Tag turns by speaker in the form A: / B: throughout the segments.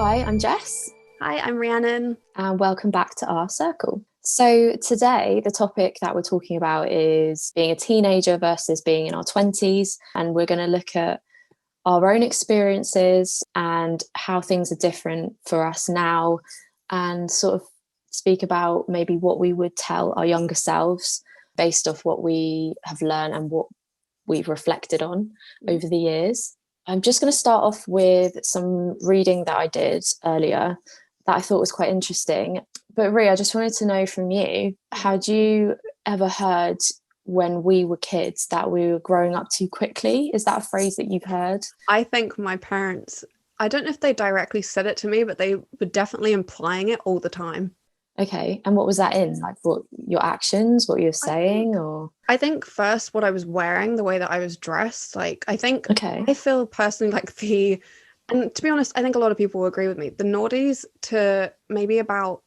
A: Hi, I'm Jess,
B: Hi, I'm Rhiannon.
A: and welcome back to our circle. So, today, the topic that we're talking about is being a teenager versus being in our 20s. And we're going to look at our own experiences and how things are different for us now, and sort of speak about maybe what we would tell our younger selves based off what we have learned and what we've reflected on over the years. I'm just going to start off with some reading that I did earlier that I thought was quite interesting. But Rhea, I just wanted to know from you, had you ever heard when we were kids that we were growing up too quickly? Is that a phrase that you've heard?
B: I think my parents, I don't know if they directly said it to me, but they were definitely implying it all the time.
A: Okay. And what was that in? Like what your actions, what you're
B: I think
A: saying, or
B: I think first what I was wearing, the way that I was dressed, like
A: okay.
B: I feel personally like and to be honest, I think a lot of people will agree with me. The noughties to maybe about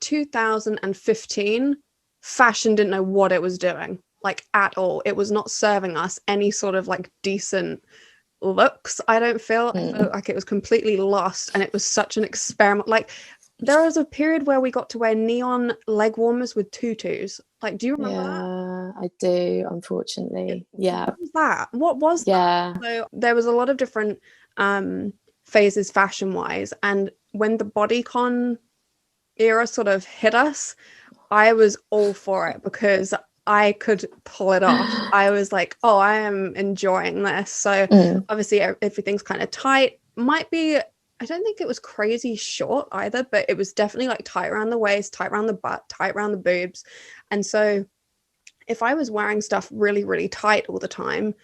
B: 2015, fashion didn't know what it was doing, like at all. It was not serving us any sort of like decent looks. I felt like it was completely lost, and it was such an experiment. Like there was a period where we got to wear neon leg warmers with tutus. Like, do you remember that?
A: Yeah, I do, unfortunately. Yeah.
B: What was that? What was that?
A: Yeah.
B: So there was a lot of different phases fashion wise, and when the bodycon era sort of hit us, I was all for it because I could pull it off. I was like, oh, I am enjoying this. So
A: Mm,
B: obviously everything's kind of tight. Might be, I don't think it was crazy short either, but it was definitely like tight around the waist, tight around the butt, tight around the boobs. And so if I was wearing stuff really, really tight all the time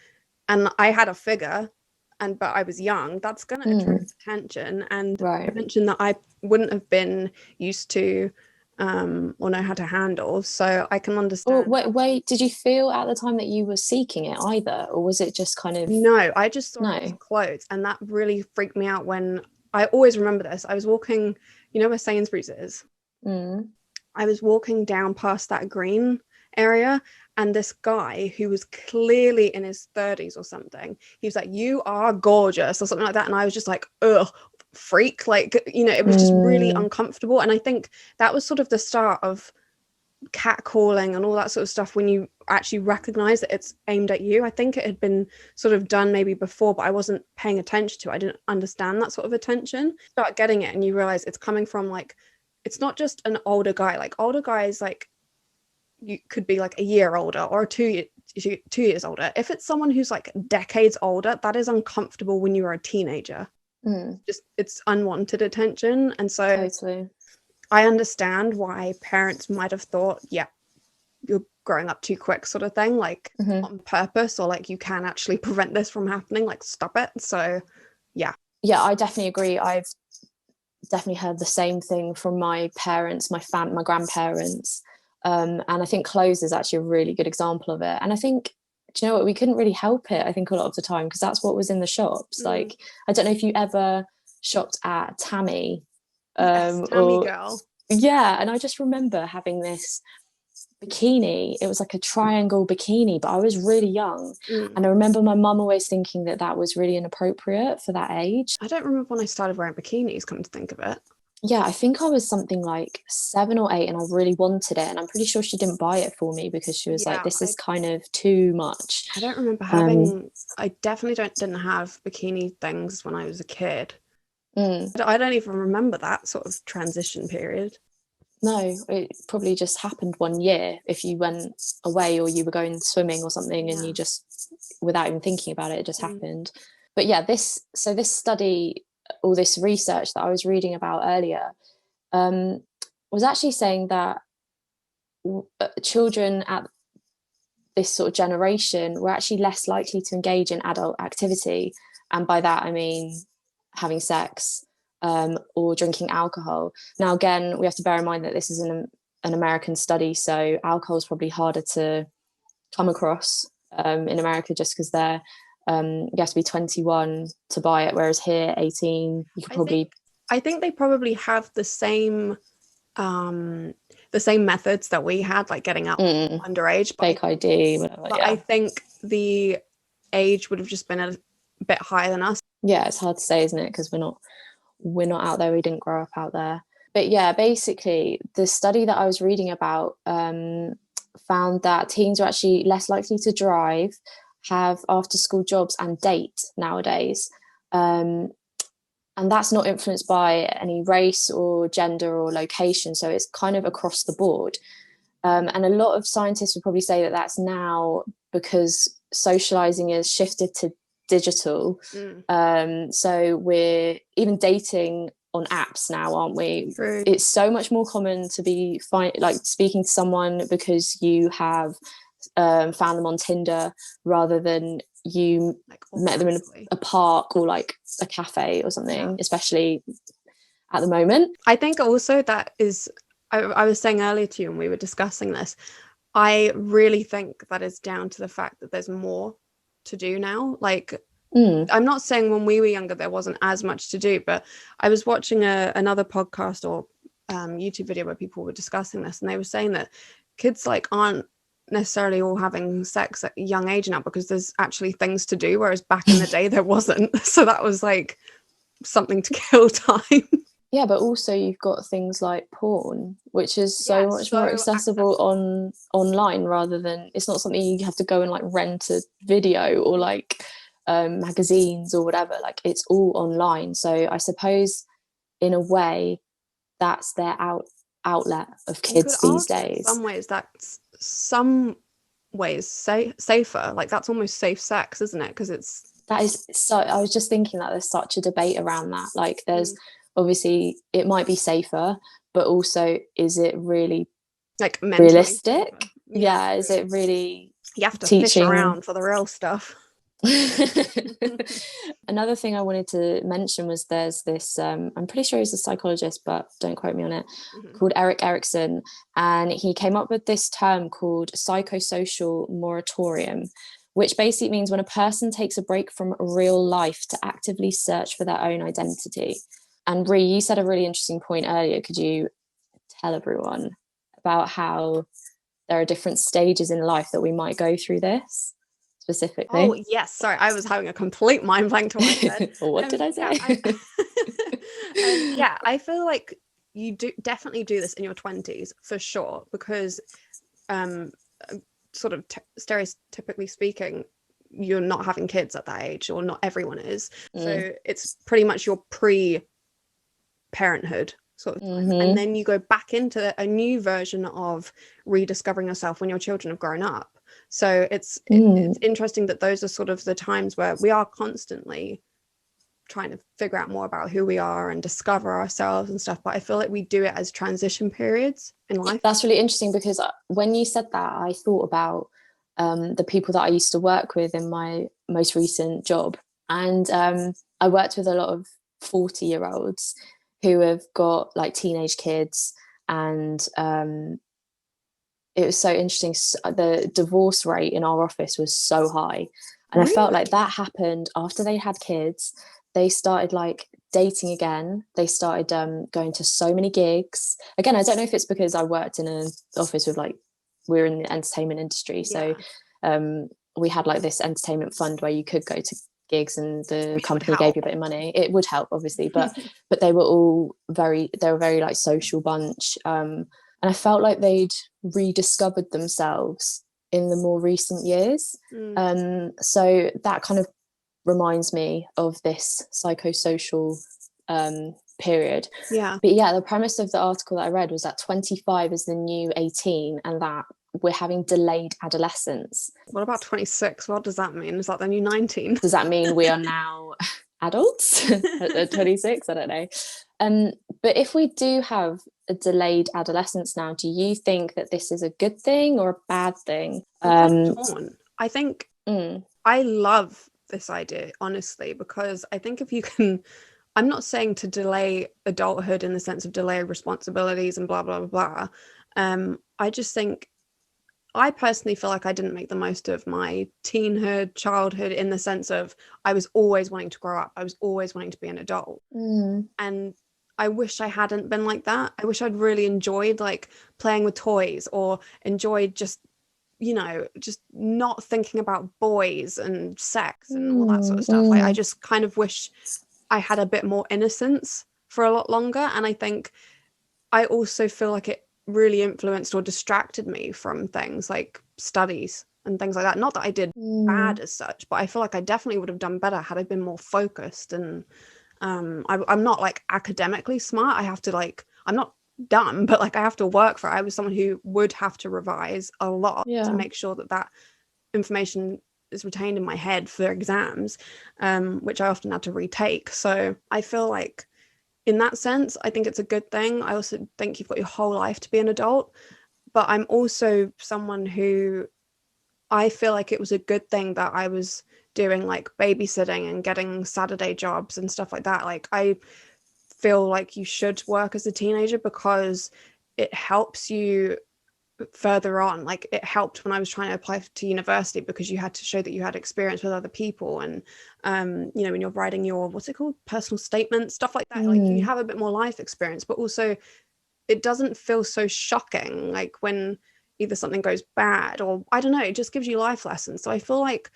B: and I had a figure but I was young, that's gonna
A: mm,
B: attract attention and
A: right.
B: attention that I wouldn't have been used to or know how to handle. So I can
A: Or
B: understand.
A: wait, did you feel at the time that you were seeking it either? Or was it just kind of
B: No, I just saw it as
A: no?
B: clothes, and that really freaked me out when I always remember this. I was walking, you know where Sainsbury's is?
A: Mm,
B: I was walking down past that green area, and this guy who was clearly in his 30s or something, he was like, "You are gorgeous," or something like that. And I was just like, ugh, freak. Like, it was just really
A: mm,
B: uncomfortable. And I think that was sort of the start of catcalling and all that sort of stuff when you actually recognize that it's aimed at you. I think it had been sort of done maybe before, but I wasn't paying attention to it. I didn't understand that sort of attention. Start getting it, and you realize it's coming from like, it's not just an older guy. Like older guys, like you could be like a year older or 2 years older. If it's someone who's like decades older, that is uncomfortable when you are a teenager.
A: mm,
B: Just it's unwanted attention. And so
A: totally.
B: I understand why parents might have thought, yeah, you're growing up too quick, sort of thing, like
A: Hmm.
B: on purpose, or like you can actually prevent this from happening, like stop it. So yeah.
A: Yeah, I definitely agree. I've definitely heard the same thing from my parents, my grandparents. And I think clothes is actually a really good example of it. And I think, do you know what, we couldn't really help it, I think, a lot of the time, because that's what was in the shops.
B: Mm.
A: Like, I don't know if you ever shopped at Tammy,
B: Yes, Tammy
A: or
B: girl.
A: yeah, and I just remember having this bikini. It was like a triangle bikini, but I was really young.
B: Mm.
A: And I remember my mum always thinking that that was really inappropriate for that age.
B: I don't remember when I started wearing bikinis, come to think of it.
A: Yeah, I think I was something like 7 or 8 and I really wanted it. And I'm pretty sure she didn't buy it for me because she was like,
B: Yeah,
A: this is kind of too much.
B: I don't remember
A: Um,
B: having, I definitely didn't have bikini things when I was a kid.
A: mm,
B: I don't even remember that sort of transition period.
A: no, it probably just happened one year if you went away or you were going swimming or something and you
B: Yeah.
A: just, without even thinking about it, it just
B: Mm.
A: happened. But yeah, this study or this research that I was reading about earlier um, was actually saying that children at this sort of generation were actually less likely to engage in adult activity. And by that, I mean having sex, or drinking alcohol. Now, again, we have to bear in mind that this is an American study, so alcohol is probably harder to come across in America just because you have to be 21 to buy it, whereas here, 18, you could
B: I think
A: probably.
B: I think they probably have the same methods that we had, like getting out
A: Mm,
B: underage,
A: fake ID, whatever.
B: but I
A: Yeah.
B: think the age would have just been a bit higher than us.
A: Yeah, it's hard to say, isn't it? Because we're not we're not out there, we didn't grow up out there. But yeah, basically the study that I was reading about found that teens are actually less likely to drive, have after school jobs and date nowadays. And that's not influenced by any race or gender or location, so it's kind of across the board. And a lot of scientists would probably say that that's now because socializing is shifted to digital. So we're even dating on apps now, aren't we?
B: True.
A: It's so much more common to be speaking to someone because you have found them on Tinder rather than you met them in a park or like a cafe or something, especially at the moment.
B: I think also that is, I was saying earlier to you when we were discussing this, I really think that is down to the fact that there's more to do now. Like, I'm not saying when we were younger there wasn't as much to do, but I was watching another podcast or YouTube video where people were discussing this, and they were saying that kids like aren't necessarily all having sex at a young age now because there's actually things to do, whereas back in the day there wasn't. So that was like something to kill time.
A: Yeah, but also you've got things like porn, which is so much more accessible online, rather than, it's not something you have to go and like rent a video or like magazines or whatever. Like, it's all online. So I suppose in a way that's their outlet of kids these days.
B: In some ways that's some ways safer. Like, that's almost safe sex, isn't it? Because that is
A: so, I was just thinking that there's such a debate around that. Like, there's obviously it might be safer, but also, is it really
B: like
A: realistic? Yeah, is it really,
B: you have to fish around for the real stuff.
A: Another thing I wanted to mention was there's this I'm pretty sure he's a psychologist, but don't quote me on it, called Erik Erikson, and he came up with this term called psychosocial moratorium, which basically means when a person takes a break from real life to actively search for their own identity. And Ree, you said a really interesting point earlier. Could you tell everyone about how there are different stages in life that we might go through this specifically?
B: Oh, yes. Sorry, I was having a complete mind blank to what I said.
A: What did I say?
B: Yeah, I feel like you definitely do this in your 20s for sure, because sort of stereotypically speaking, you're not having kids at that age, or not everyone is. So it's pretty much your pre-parenthood sort of time. And then you go back into a new version of rediscovering yourself when your children have grown up. So it's interesting that those are sort of the times where we are constantly trying to figure out more about who we are and discover ourselves and stuff, but I feel like we do it as transition periods in life.
A: That's really interesting, because when you said that, I thought about the people that I used to work with in my most recent job, and I worked with a lot of 40-year-olds who have got like teenage kids, and it was so interesting. The divorce rate in our office was so high, and I felt like that happened after they had kids. They started like dating again. They started going to so many gigs. Again, I don't know if it's because I worked in an office with like, we're in the entertainment industry. So we had like this entertainment fund where you could go to gigs and the company gave you a bit of money. It would help, obviously, but they were very like social bunch. And I felt like they'd rediscovered themselves in the more recent years. So that kind of reminds me of this psychosocial period. But yeah, the premise of the article that I read was that 25 is the new 18, and that we're having delayed adolescence.
B: What about 26? What does that mean? Is that the new 19?
A: Does that mean we are now adults at 26? I don't know. But if we do have a delayed adolescence now, do you think that this is a good thing or a bad thing?
B: I think I love this idea, honestly, because I think if you can, I'm not saying to delay adulthood in the sense of delay responsibilities and blah blah blah. I just think, I personally feel like I didn't make the most of my teenhood, childhood, in the sense of I was always wanting to grow up. I was always wanting to be an adult. And I wish I hadn't been like that. I wish I'd really enjoyed like playing with toys, or enjoyed just, you know, just not thinking about boys and sex and all that sort of stuff. Like, I just kind of wish I had a bit more innocence for a lot longer. And I think I also feel like it really influenced or distracted me from things like studies and things like that. Not that I did bad as such, but I feel like I definitely would have done better had I been more focused. And I'm not like academically smart. I have to like, I'm not dumb, but like I have to work for it. I was someone who would have to revise a lot to make sure that that information is retained in my head for exams, which I often had to retake. So I feel like in that sense, I think it's a good thing. I also think you've got your whole life to be an adult, but I'm also someone who I feel like it was a good thing that I was doing like babysitting and getting Saturday jobs and stuff like that. Like I feel like you should work as a teenager because it helps you further on. Like it helped when I was trying to apply to university because you had to show that you had experience with other people. And you know, when you're writing your, what's it called, personal statement, stuff like that, like you have a bit more life experience, but also it doesn't feel so shocking like when either something goes bad or I don't know, it just gives you life lessons. So I feel like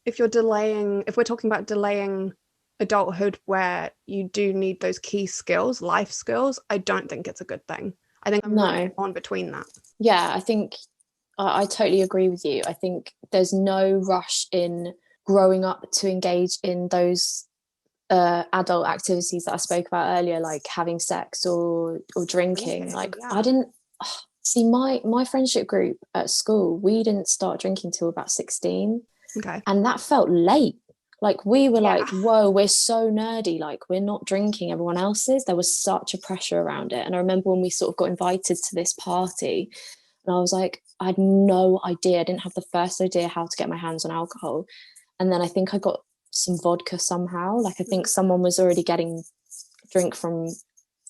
B: if we're talking about delaying adulthood where you do need those key skills, life skills, I don't think it's a good thing. I think I'm really on between that.
A: Yeah, I think I totally agree with you. I think there's no rush in growing up to engage in those adult activities that I spoke about earlier, like having sex or drinking. Like I didn't see my friendship group at school. We didn't start drinking till about 16.
B: Okay.
A: And that felt late. Like we were like, whoa, we're so nerdy. Like we're not drinking, everyone else is. There was such a pressure around it. And I remember when we sort of got invited to this party and I was like, I had no idea. I didn't have the first idea how to get my hands on alcohol. And then I think I got some vodka somehow. Like I think someone was already getting drink from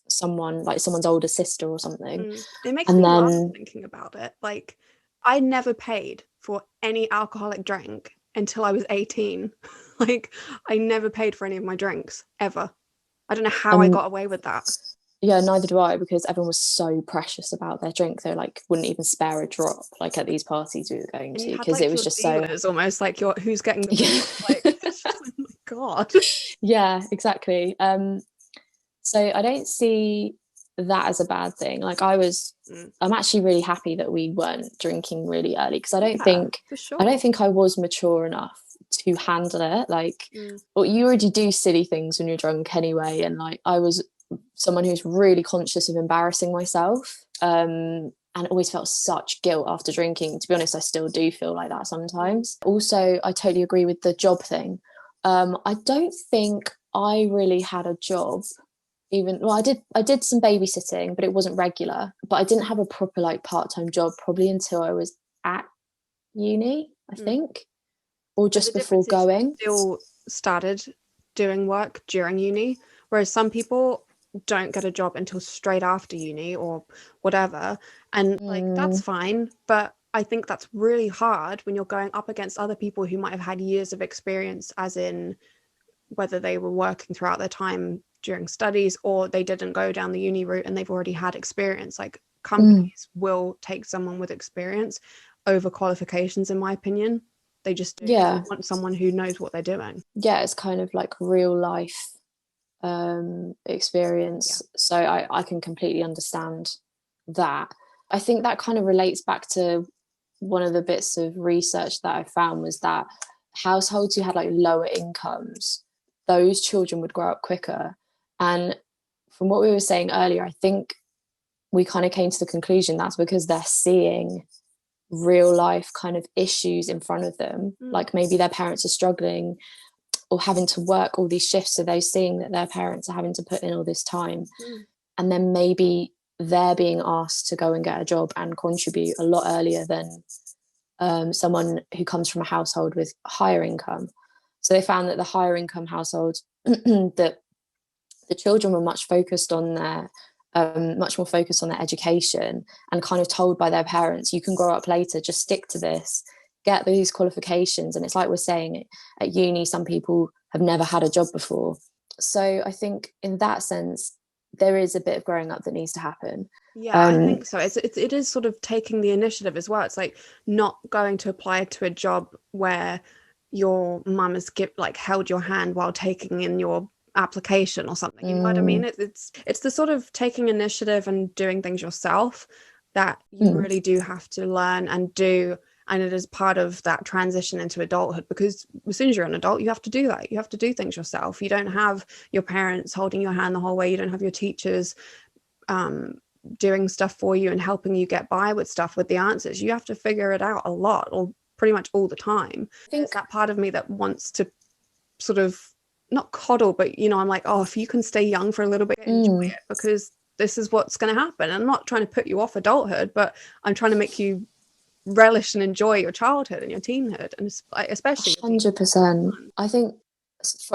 A: someone, like someone's older sister or something.
B: It makes me laugh thinking about it. Like I never paid for any alcoholic drink until I was 18. Like I never paid for any of my drinks ever. I don't know how I got away with that.
A: Yeah, neither do I, because everyone was so precious about their drink. They like wouldn't even spare a drop, like at these parties we were going to, because it was just so
B: almost like who's getting the like oh my god.
A: Yeah, exactly. So I don't see that as a bad thing. Like I'm actually really happy that we weren't drinking really early, because I don't think I was mature enough to handle it. Like well, you already do silly things when you're drunk anyway, and like I was someone who's really conscious of embarrassing myself, and always felt such guilt after drinking. To be honest, I still do feel like that sometimes. Also, I totally agree with the job thing. I don't think I really had a job. I did some babysitting, but it wasn't regular. But I didn't have a proper like part-time job probably until I was at uni, I think, or just before going.
B: Still started doing work during uni, whereas some people don't get a job until straight after uni or whatever, and like that's fine. But I think that's really hard when you're going up against other people who might have had years of experience, as in whether they were working throughout their time during studies or they didn't go down the uni route and they've already had experience. Like companies will take someone with experience over qualifications, in my opinion. They just want someone who knows what they're doing.
A: Yeah, it's kind of like real life experience. So I can completely understand that. I think that kind of relates back to one of the bits of research that I found, was that households who had like lower incomes, those children would grow up quicker. And from what we were saying earlier, I think we kind of came to the conclusion that's because they're seeing real life kind of issues in front of them. Like maybe their parents are struggling or having to work all these shifts, so they're seeing that their parents are having to put in all this time, and then maybe they're being asked to go and get a job and contribute a lot earlier than someone who comes from a household with higher income. So they found that the higher income household, that the children were much more focused on their education, and kind of told by their parents, you can grow up later, just stick to this, get these qualifications. And it's like we're saying, at uni some people have never had a job before. So I think in that sense there is a bit of growing up that needs to happen.
B: I think so. It is sort of taking the initiative as well. It's like not going to apply to a job where your mum has held your hand while taking in your application or something. You know what I mean? It's the sort of taking initiative and doing things yourself that you really do have to learn and do. And it is part of that transition into adulthood, because as soon as you're an adult, you have to do that. You have to do things yourself. You don't have your parents holding your hand the whole way. You don't have your teachers doing stuff for you and helping you get by with stuff, with the answers. You have to figure it out a lot, or pretty much all the time. I think that part of me that wants to sort of not coddle, but you know, I'm like, oh, if you can stay young for a little bit, enjoy it, because this is what's going to happen. And I'm not trying to put you off adulthood, but I'm trying to make you relish and enjoy your childhood and your teenhood, and especially
A: 100%. I think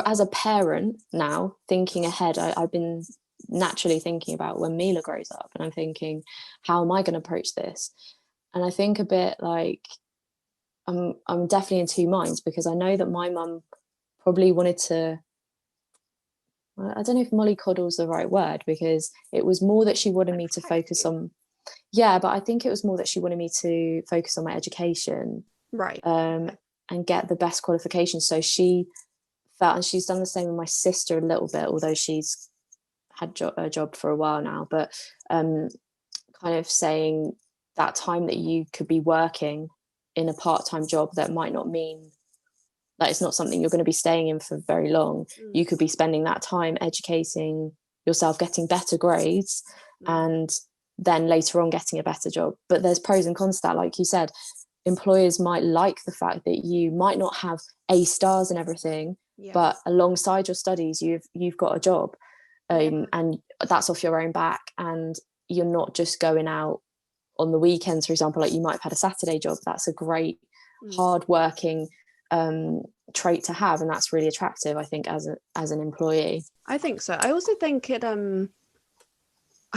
A: as a parent now, thinking ahead, I've been naturally thinking about when Mila grows up, and I'm thinking, how am I going to approach this? And I think a bit like I'm definitely in two minds, because I know that my mum probably wanted to, I don't know if mollycoddle is the right word, because it was more that she wanted me to focus on, but I think it was more that she wanted me to focus on my education,
B: right,
A: and get the best qualifications. So she felt, and she's done the same with my sister a little bit, although she's had a job for a while now, but kind of saying that time that you could be working in a part-time job that might not mean that it's not something you're going to be staying in for very long. You could be spending that time educating yourself, getting better grades, and then later on getting a better job. But there's pros and cons to that. Like you said, employers might like the fact that you might not have A stars and everything, but alongside your studies you've got a job, and that's off your own back, and you're not just going out on the weekends, for example. Like, you might have had a Saturday job. That's a great hard working trait to have, and that's really attractive, I think, as an employee.
B: I think so. I also think I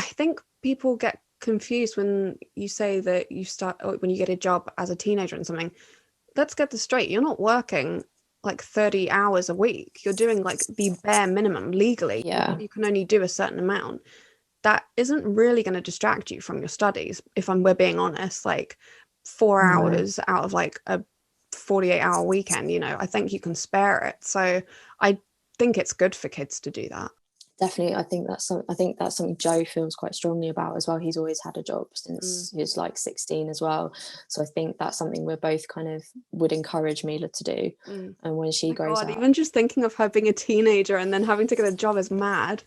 B: think people get confused when you say that when you get a job as a teenager and something. Let's get this straight. You're not working like 30 hours a week. You're doing like the bare minimum legally. You can only do a certain amount. That isn't really going to distract you from your studies, if we're being honest. Like 4 hours out of like a 48-hour weekend, you know, I think you can spare it. So I think it's good for kids to do that.
A: Definitely. I think that's something Joe feels quite strongly about as well. He's always had a job since he was like 16 as well. So I think that's something we're both kind of would encourage Mila to do. And when she grows up,
B: even just thinking of her being a teenager and then having to get a job is mad.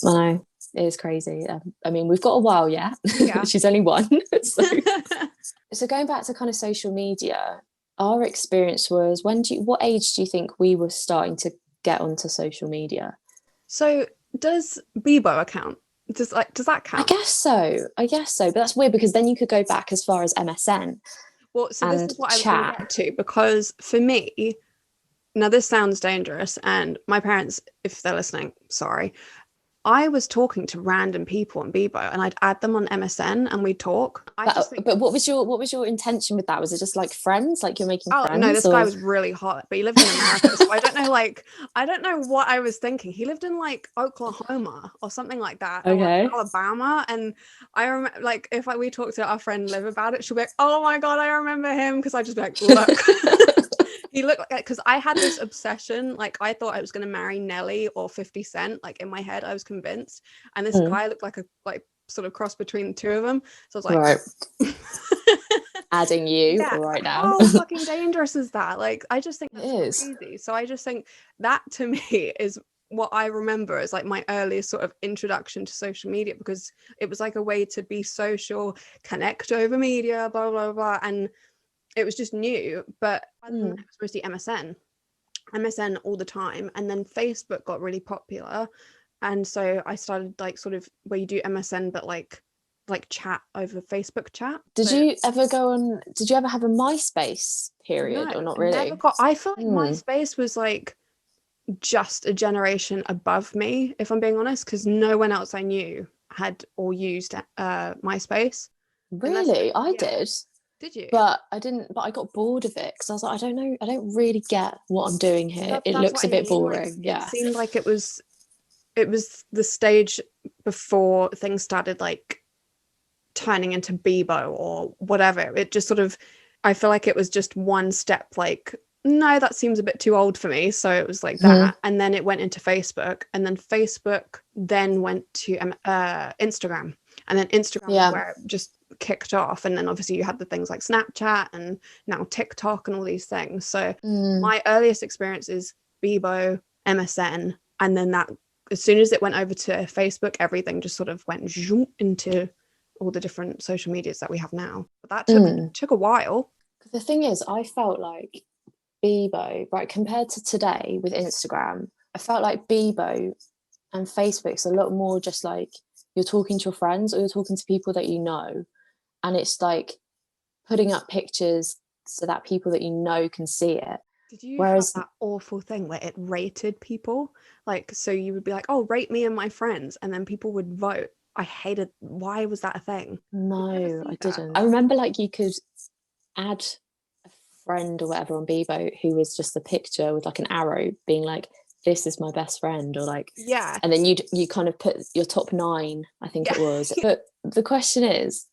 A: I know, it is crazy. I mean, we've got a while yet. She's only one. So going back to kind of social media, our experience was, what age do you think we were starting to get onto social media?
B: So does Bebo account? Does that count?
A: I guess so, but that's weird, because then you could go back as far as MSN.
B: Well, so this is what I was going to get to, because for me, now this sounds dangerous, and my parents, if they're listening, sorry, I was talking to random people on Bebo, and I'd add them on MSN and we'd talk.
A: But what was your intention with that? Was it just like friends, like you're making friends?
B: No, this guy was really hot, but he lived in America, so I don't know what I was thinking. He lived in like Oklahoma or something like that,
A: okay,
B: or Alabama. And I remember, like, if we talk to our friend Liv about it, she'll be like, oh my god, I remember him, because I just be like, look. He looked like, because I had this obsession, like I thought I was going to marry Nelly or 50 Cent, like in my head I was convinced, and this guy looked like a sort of cross between the two of them, so I was like,
A: right. Adding you right now.
B: How fucking dangerous is that? Like, I just think that's crazy. So I just think that, to me, is what I remember as like my earliest sort of introduction to social media, because it was like a way to be social, connect over media, blah blah blah, and it was just new. But other than that, it was mostly MSN all the time. And then Facebook got really popular, and so I started like sort of where you do MSN but like chat over Facebook chat.
A: Did you ever have a MySpace period?
B: No,
A: or not really?
B: I feel like MySpace was like just a generation above me, if I'm being honest, because no one else I knew had or used MySpace.
A: Really? I did.
B: Did you?
A: But I didn't. But I got bored of it, because I was like, I don't know. I don't really get what I'm doing here. It looks a bit boring.
B: Like, it seemed like it was the stage before things started like turning into Bebo or whatever. It just sort of, I feel like it was just one step, like no, that seems a bit too old for me. So it was like
A: Mhm.
B: that. And then it went into Facebook. And then Facebook then went to Instagram. And then Instagram was
A: Yeah.
B: where it just kicked off. And then obviously you had the things like Snapchat and now TikTok and all these things. So my earliest experience is Bebo, MSN. And then that, as soon as it went over to Facebook, everything just sort of went zoom into all the different social medias that we have now. But that took a while.
A: The thing is, I felt like Bebo, right, compared to today with Instagram, I felt like Bebo and Facebook's a lot more just like you're talking to your friends or you're talking to people that you know, and it's like putting up pictures so that people that you know can see it.
B: Did you
A: Whereas
B: have that awful thing where it rated people? Like, so you would be like, oh, rate me and my friends, and then people would vote. I hated, why was that a thing?
A: no, I didn't. I remember like you could add a friend or whatever on Bebo who was just a picture with like an arrow being like, this is my best friend, or like,
B: Yeah.
A: and then you kind of put your top 9, I think it was. But the question is,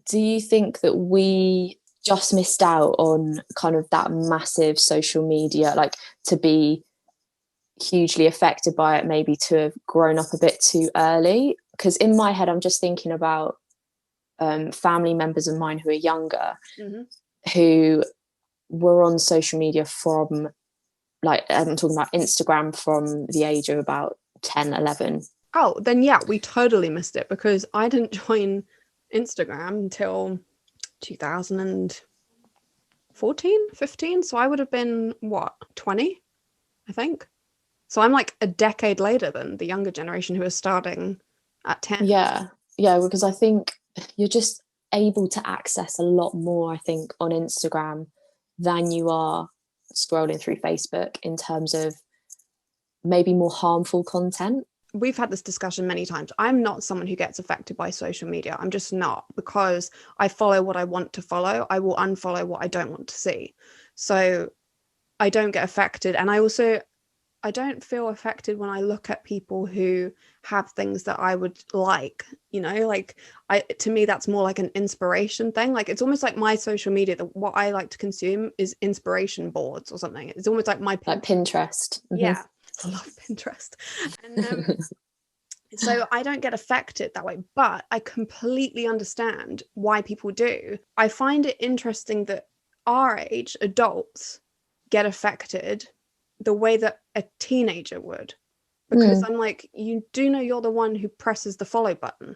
A: do you think that we just missed out on kind of that massive social media, like to be hugely affected by it, maybe to have grown up a bit too early? Because in my head I'm just thinking about family members of mine who are younger, who were on social media from, like, I'm talking about Instagram from the age of about 10, 11.
B: Oh, then yeah, we totally missed it because I didn't join Instagram until 2014, 15. So I would have been, what, 20, I think. So I'm like a decade later than the younger generation who is starting at 10.
A: Yeah, because I think you're just able to access a lot more, I think, on Instagram than you are scrolling through Facebook in terms of maybe more harmful content.
B: We've had this discussion many times. I'm not someone who gets affected by social media. I'm just not, because I follow what I want to follow. I will unfollow what I don't want to see. So I don't get affected. And I don't feel affected when I look at people who have things that I would like, like to me, that's more like an inspiration thing. Like, it's almost like my social media, what I like to consume is inspiration boards or something. It's almost like my
A: Pinterest.
B: Yeah. I love Pinterest. And so I don't get affected that way, but I completely understand why people do. I find it interesting that our age adults get affected the way that a teenager would, because I'm like, you do know you're the one who presses the follow button.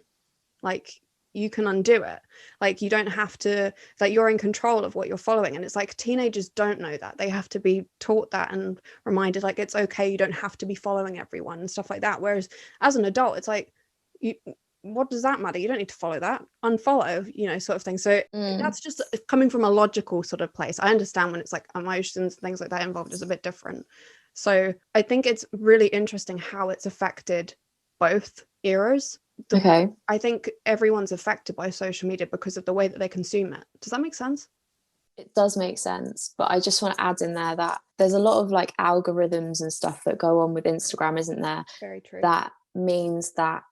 B: Like, you can undo it. Like, you don't have to, like, you're in control of what you're following. And it's like, teenagers don't know that. They have to be taught that and reminded, like, it's okay, you don't have to be following everyone and stuff like that. Whereas as an adult, it's like, what does that matter? You don't need to follow that. Unfollow, sort of thing. So that's just coming from a logical sort of place. I understand when it's like emotions and things like that involved is a bit different. So I think it's really interesting how it's affected both eras.
A: Okay.
B: I think everyone's affected by social media because of the way that they consume it. Does that make sense?
A: It does make sense, but I just want to add in there that there's a lot of like algorithms and stuff that go on with Instagram, isn't there?
B: Very true.
A: That means that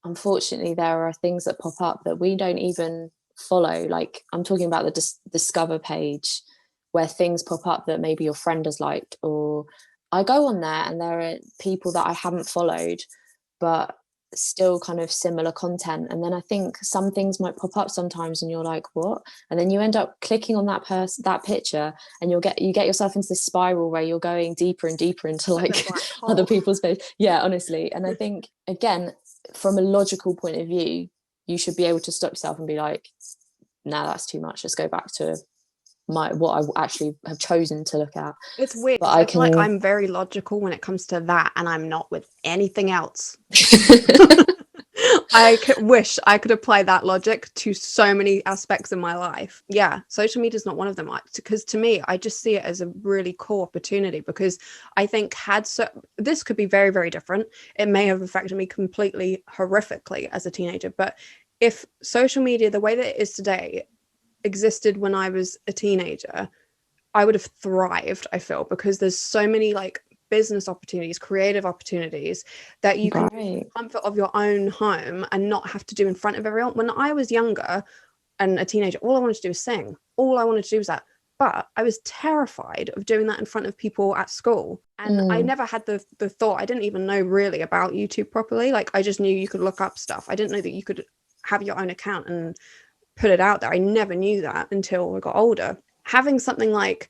A: unfortunately there are things that pop up that we don't even follow. Like, I'm talking about the discover page, where things pop up that maybe your friend has liked, or I go on there and there are people that I haven't followed but still kind of similar content, and then I think some things might pop up sometimes and you're like, what? And then you end up clicking on that picture, and you get yourself into this spiral where you're going deeper and deeper into like other people's page. Yeah, honestly. And I think, again, from a logical point of view, you should be able to stop yourself and be like, nah, that's too much, let's go back to what I actually have chosen to look at.
B: It's weird,
A: but
B: I feel like I'm very logical when it comes to that, and I'm not with anything else. I wish I could apply that logic to so many aspects of my life. Yeah, social media is not one of them, because to me, I just see it as a really cool opportunity, because I think this could be very, very different. It may have affected me completely horrifically as a teenager, but if social media, the way that it is today, existed when I was a teenager, I would have thrived, I feel, because there's so many like business opportunities, creative opportunities that you can do in the comfort of your own home and not have to do in front of everyone. When I was younger and a teenager, all I wanted to do was sing. All I wanted to do was that. But I was terrified of doing that in front of people at school. And I never had the thought, I didn't even know really about YouTube properly. Like, I just knew you could look up stuff. I didn't know that you could have your own account and put it out there. I never knew that until I got older. Having something like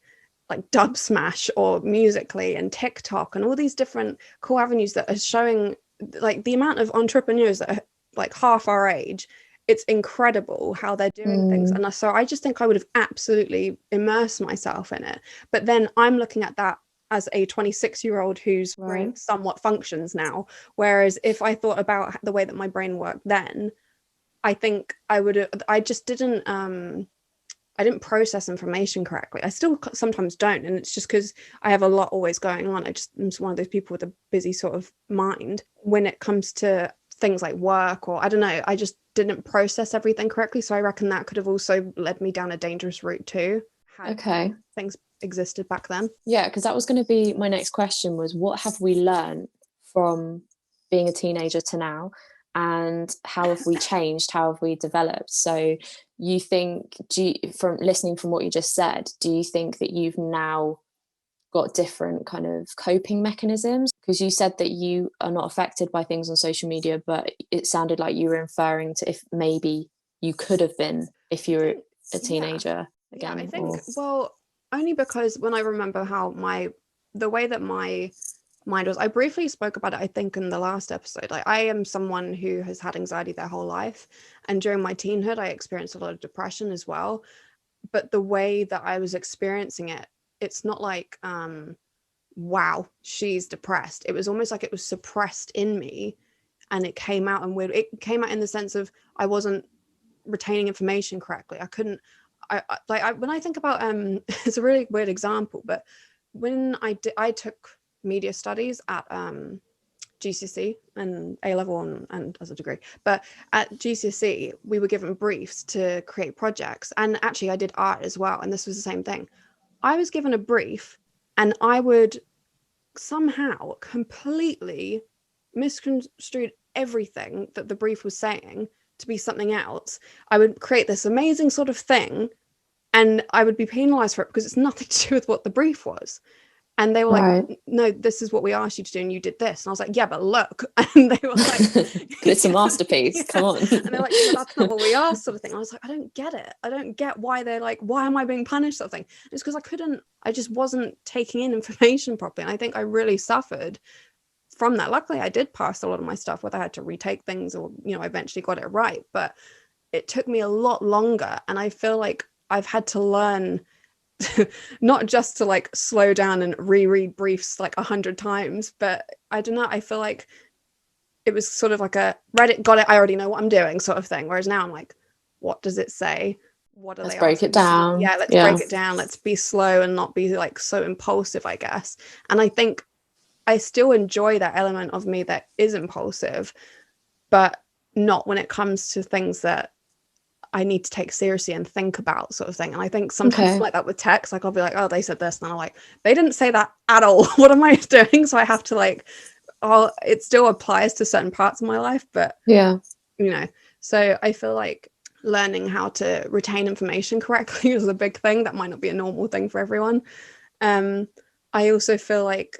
B: Dub Smash or Musically and TikTok and all these different cool avenues that are showing, like, the amount of entrepreneurs that are like half our age, it's incredible how they're doing things. And so I just think I would have absolutely immersed myself in it. But then I'm looking at that as a 26-year-old whose brain somewhat functions now. Whereas if I thought about the way that my brain worked then, I think I just didn't I didn't process information correctly. I still sometimes don't, and it's just because I have a lot always going on. I'm just one of those people with a busy sort of mind when it comes to things like work, or I don't know, I just didn't process everything correctly. So I reckon that could have also led me down a dangerous route too.
A: Okay.
B: Things existed back then.
A: Yeah, because that was going to be my next question, was what have we learned from being a teenager to now? And how have we changed? How have we developed? So you think, from listening from what you just said, do you think that you've now got different kind of coping mechanisms? Because you said that you are not affected by things on social media, but it sounded like you were inferring to if maybe you could have been if you were a teenager again.
B: I think, well, only because when I remember how the way that my mind was, I briefly spoke about it, I think, in the last episode. Like, I am someone who has had anxiety their whole life, and during my teenhood I experienced a lot of depression as well. But the way that I was experiencing it, it's not like wow, she's depressed. It was almost like it was suppressed in me, and it came out, and it came out in the sense of I wasn't retaining information correctly. I couldn't when I think about it's a really weird example, but when I took media studies at GCSE and A level and as a degree, but at GCSE we were given briefs to create projects, and actually I did art as well, and this was the same thing. I was given a brief and I would somehow completely misconstrued everything that the brief was saying to be something else. I would create this amazing sort of thing and I would be penalized for it because it's nothing to do with what the brief was. And they were like, no, this is what we asked you to do, and you did this. And I was like, yeah, but look. And they were like,
A: it's a masterpiece. Yeah. Come on.
B: And they're like, yeah, that's not what we asked, sort of thing. And I was like, I don't get it. I don't get why they're like, why am I being punished, sort of thing. It's because I just wasn't taking in information properly. And I think I really suffered from that. Luckily, I did pass a lot of my stuff, whether I had to retake things or, I eventually got it right. But it took me a lot longer. And I feel like I've had to learn not just to like slow down and reread briefs like 100 times, but I don't know, I feel like it was sort of like a read it, got it, I already know what I'm doing sort of thing. Whereas now I'm like, what does it say? What are
A: let's
B: they
A: break it down.
B: Yeah, let's break it down. Let's be slow and not be like so impulsive, I guess. And I think I still enjoy that element of me that is impulsive, but not when it comes to things that I need to take seriously and think about, sort of thing. And I think sometimes like that with text, like I'll be like, oh, they said this, and I'm like, they didn't say that at all. What am I doing? So I have to like, it still applies to certain parts of my life, but so I feel like learning how to retain information correctly is a big thing. That might not be a normal thing for everyone. I also feel like,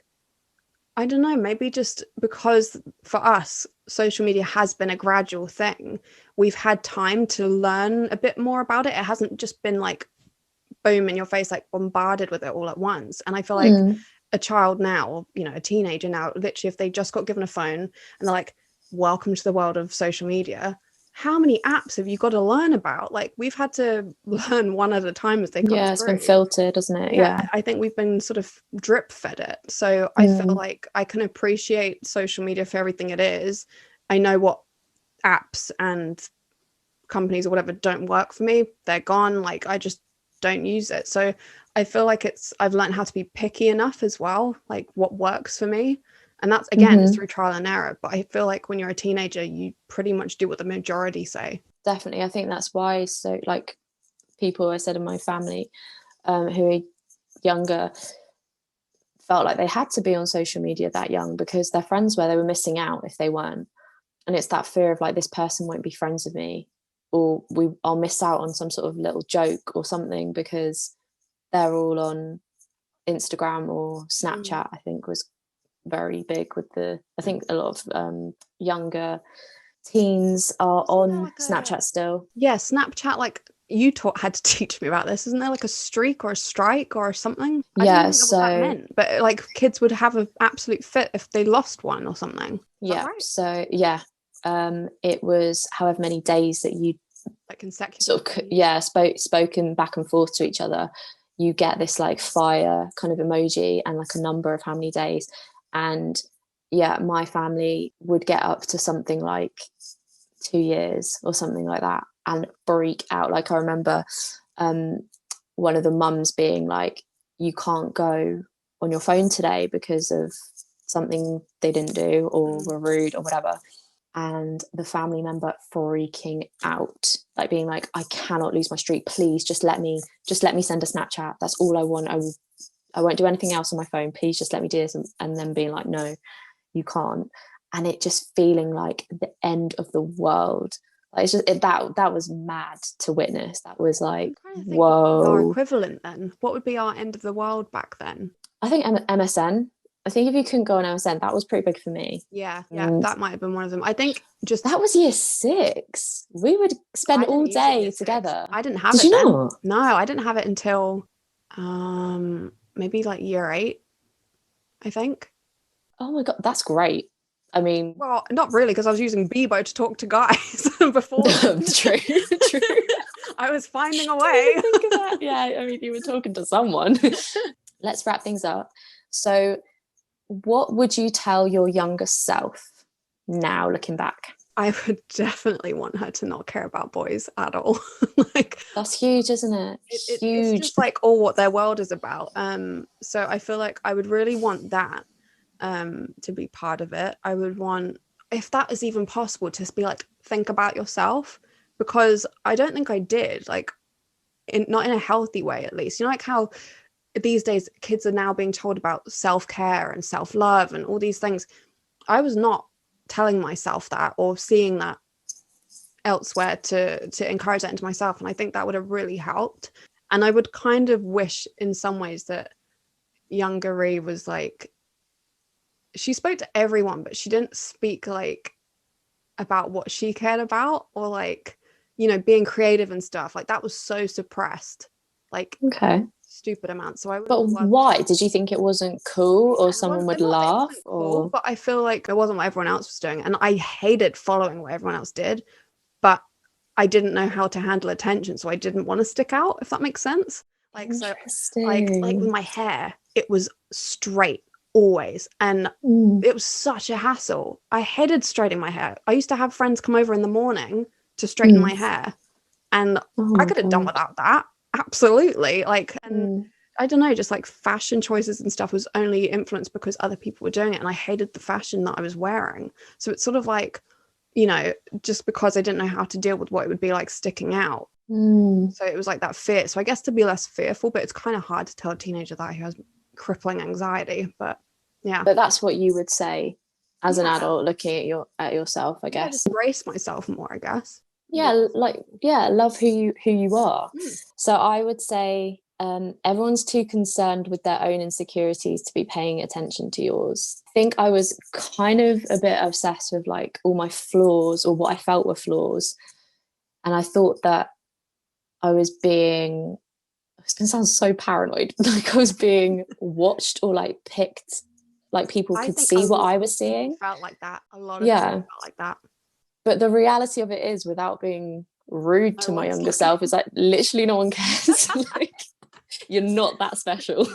B: I don't know, maybe just because for us, social media has been a gradual thing. We've had time to learn a bit more about it. It hasn't just been like, boom, in your face, like bombarded with it all at once. And I feel like a child now, a teenager now, literally if they just got given a phone and they're like, welcome to the world of social media, how many apps have you got to learn about? Like, we've had to learn one at a time as they come
A: it's been filtered, isn't it?
B: I think we've been sort of drip fed it. So I feel like I can appreciate social media for everything it is. I know what apps and companies or whatever don't work for me. They're gone. Like, I just don't use it. So I feel like I've learned how to be picky enough as well, like what works for me. And that's, again, it's through trial and error. But I feel like when you're a teenager, you pretty much do what the majority say.
A: Definitely. I think that's why, so like people I said in my family who are younger felt like they had to be on social media that young because their friends they were missing out if they weren't. And it's that fear of like, this person won't be friends with me, or I'll miss out on some sort of little joke or something because they're all on Instagram or Snapchat. I think was very big with I think a lot of younger teens are on Snapchat still.
B: Yeah, Snapchat, like you had to teach me about this. Isn't there like a streak or a strike or something? I didn't know what that meant, but like kids would have an absolute fit if they lost one or something.
A: Yeah, right? So yeah, it was however many days that you
B: like consecutive
A: sort of spoken back and forth to each other, you get this like fire kind of emoji and like a number of how many days. And yeah, my family would get up to something like 2 years or something like that and freak out. Like I remember one of the mums being like, you can't go on your phone today because of something they didn't do or were rude or whatever. And the family member freaking out, like being like, I cannot lose my streak, please just let me send a Snapchat, that's all I want, I won't do anything else on my phone, please just let me do this. And then being like, no, you can't. And it just feeling like the end of the world. Like it's just that was mad to witness. That was like, whoa.
B: Our equivalent then, what would be our end of the world back then?
A: I think MSN. I think if you couldn't go on MSN, that was pretty big for me.
B: Yeah, that might have been one of them. I think just
A: that was year 6. We would spend all day together.
B: I didn't have it. Did you not? No, I didn't have it until maybe like year 8, I think.
A: Oh my god, that's great. I mean,
B: well, not really, because I was using Bebo to talk to guys before.
A: True.
B: I was finding a way.
A: Think of that. Yeah, I mean, you were talking to someone. Let's wrap things up. So, what would you tell your younger self now, looking back?
B: I would definitely want her to not care about boys at all. Like
A: that's huge, isn't it? Huge.
B: It's just like all what their world is about. So I feel like I would really want that to be part of it. I would want, if that is even possible, to just be like, think about yourself, because I don't think I did, like not in a healthy way, at least. You know, like how these days kids are now being told about self-care and self-love and all these things. I was not telling myself that or seeing that elsewhere to encourage that into myself, and I think that would have really helped. And I would kind of wish in some ways that younger Ree was like, she spoke to everyone, but she didn't speak like about what she cared about, or like, you know, being creative and stuff like that was so suppressed, like stupid amounts. So I would.
A: But why did you think it wasn't cool, or someone would laugh?
B: Cool, but I feel like it wasn't what everyone else was doing, and I hated following what everyone else did, but I didn't know how to handle attention, so I didn't want to stick out, if that makes sense. Like, so like with my hair, it was straight always, and it was such a hassle. I hated straightening my hair. I used to have friends come over in the morning to straighten my hair, and I could have done without that, absolutely. Like, and I don't know, just like fashion choices and stuff was only influenced because other people were doing it, and I hated the fashion that I was wearing. So it's sort of like, you know, just because I didn't know how to deal with what it would be like sticking out. So it was like that fear. So I guess to be less fearful, but it's kind of hard to tell a teenager that who has crippling anxiety. But yeah,
A: but that's what you would say as an adult looking at yourself, I guess.
B: Just embrace myself more, I guess.
A: Love who you are. So I would say everyone's too concerned with their own insecurities to be paying attention to yours. I think I was kind of a bit obsessed with like all my flaws, or what I felt were flaws, and I thought that I was being, it's going to sound so paranoid, like I was being watched or like picked, like people could see what I was seeing.
B: Felt like that. A lot of people felt like that.
A: But the reality of it is, without being rude to my younger self, is like literally no one cares. Like, you're not that special.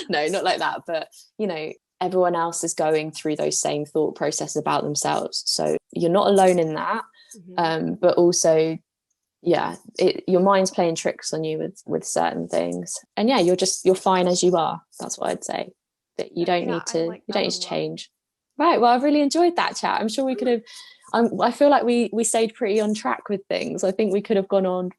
A: No, not like that. But you know, everyone else is going through those same thought processes about themselves. So you're not alone in that. But also, your mind's playing tricks on you with certain things. And you're fine as you are. That's what I'd say. That you don't need to change. Right. Well, I've really enjoyed that chat. I'm sure we could have. I feel like we stayed pretty on track with things. I think we could have gone on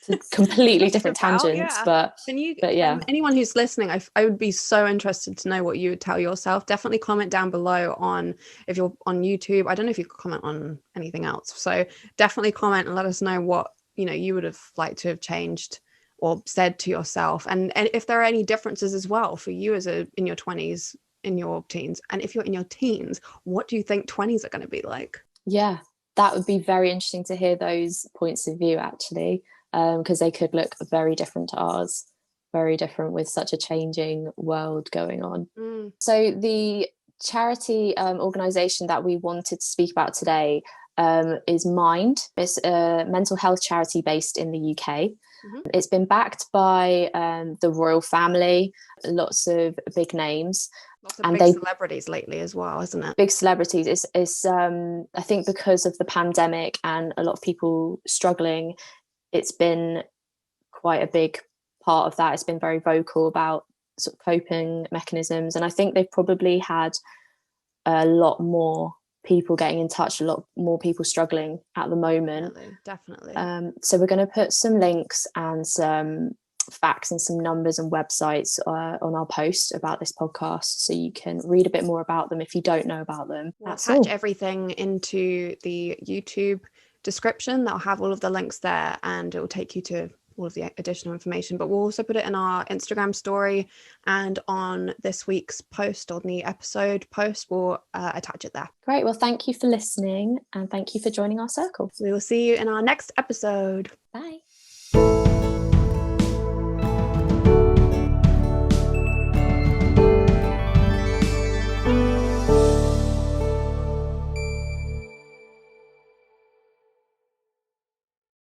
A: to completely different tangents. But
B: anyone who's listening, I would be so interested to know what you would tell yourself. Definitely comment down below on, if you're on YouTube. I don't know if you could comment on anything else. So definitely comment and let us know what, you know, you would have liked to have changed or said to yourself, and if there are any differences as well for you as in your 20s, in your teens, and if you're in your teens, what do you think 20s are going to be like?
A: Yeah, that would be very interesting to hear those points of view, actually, because they could look very different to ours, very different with such a changing world going on. So the charity organisation that we wanted to speak about today is Mind. It's a mental health charity based in the UK. It's been backed by the royal family, lots of big names.
B: Lots of big celebrities lately as well, isn't it?
A: Big celebrities. It's I think because of the pandemic and a lot of people struggling, it's been quite a big part of that. It's been very vocal about sort of coping mechanisms, and I think they've probably had a lot more people getting in touch, a lot more people struggling at the moment.
B: Definitely.
A: So we're going to put some links and some facts and some numbers and websites on our post about this podcast, so you can read a bit more about them if you don't know about them.
B: We'll attach everything into the YouTube description. That'll have all of the links there, and it will take you to all of the additional information, but we'll also put it in our Instagram story, and on this week's post, on the episode post, we'll attach it there.
A: Great. Well, thank you for listening, and thank you for joining our circle.
B: We will see you in our next episode.
A: Bye.